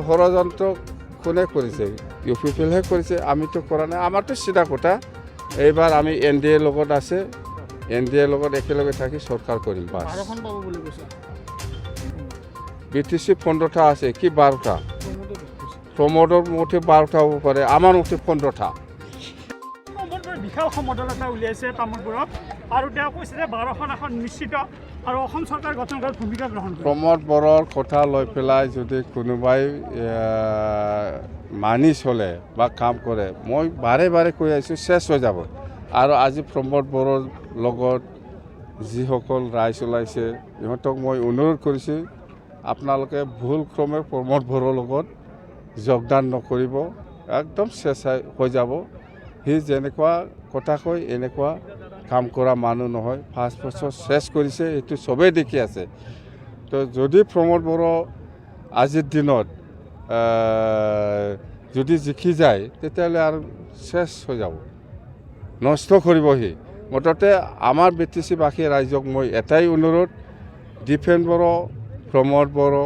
ষড়যন্ত্ৰ কোনে কৰেছে? ইউপিপিএলহে কৰেছে, আমি তো কৰা নাই। আমাৰ তো সিধা কথা, এইবাৰ আমি এনডিএৰ লগত আছে, এনডিএৰ লগত একেলগে থাকি চৰকাৰ কৰিম বাছ। বিটিচি 15টা আছে, কি 12টা? প্ৰমোদৰ মুঠে 12টা হ'ব পাৰে, আমাৰ মুঠে 15টা। বিশাল সমদল এটা উলিয়াইছে তামোলপুৰত আৰু তেওঁ কৈছে যে 12খন আসন নিশ্চিত আৰু অসম চৰকাৰ গঠন কৰাৰ ভূমিকা গ্ৰহণ কৰিব। প্ৰমোদ বড়োৰ কথা লৈ পেলাই যদি কোনোবাই মানি চলে বা কাম কৰে, মই বাৰে বাৰে কৈ আছোঁ চেছ হৈ যাব। আৰু আজি প্ৰমোদ বড়োৰ লগত যিসকল ৰাইজ ওলাইছে সিহঁতক মই অনুৰোধ কৰিছোঁ, আপোনালোকে ভুলক্ৰমে প্ৰমোদ বড়োৰ লগত যোগদান নকৰিব, একদম চেছ হৈ যাব। সি যেনেকুৱা কথা কয় এনেকুৱা কাম কৰা মানুহ নহয়। 5 বছৰ চেছ কৰিছে, এইটো চবেই দেখি আছে। তো যদি প্ৰমোদ বড়ো আজিৰ দিনত যদি জিকি যায় তেতিয়াহ'লে আৰু চেছ হৈ যাব, নষ্ট কৰিব সি। মুঠতে আমাৰ বিটিচিবাসী ৰাইজক মই এটাই অনুৰোধ, Dipen Boro, Pramod Boro,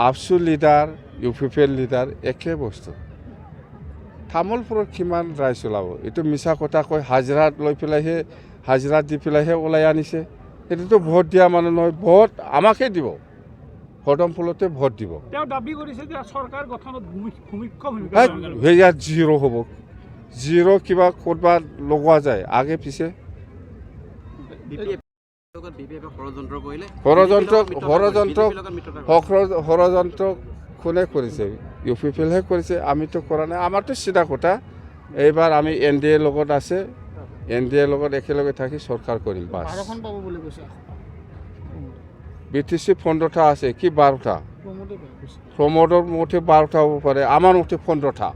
ABSU leader, UPPL leader একে বস্তু। তামোলপুৰত কিমান ৰাইজ ওলাব? এইটো মিছা কথা কৈ হাজিৰা লৈ পেলাইহে, হাজিৰা দি পেলাইহে ওলাই আনিছে। এইটোতো ভোট দিয়া মানুহ নহয়, ভোট আমাকে দিব, পদমফুলতে ভোট দিব। তেওঁ দাবী কৰিছে যে চৰকাৰ গঠনত মুখ্য ভূমিকা সেয়া জিৰ' হ'ব। জিৰ' কিবা ক'ৰবাত লগোৱা যায় আগে পিছে? ষড়যন্ত্ৰ কোনে কৰিছে? ইউপিপিএলহে কৰিছে, আমি তো কৰা নাই। আমাৰ তো সিধা কথা, এইবাৰ আমি এনডিএৰ লগত আছে, এনডিএৰ লগত একেলগে থাকি চৰকাৰ কৰিম বাছ। বিটিচি 15টা আছে, কি 12টা? প্ৰমোদৰ মুঠে 12টা হ'ব পাৰে, আমাৰ মুঠে 15টা।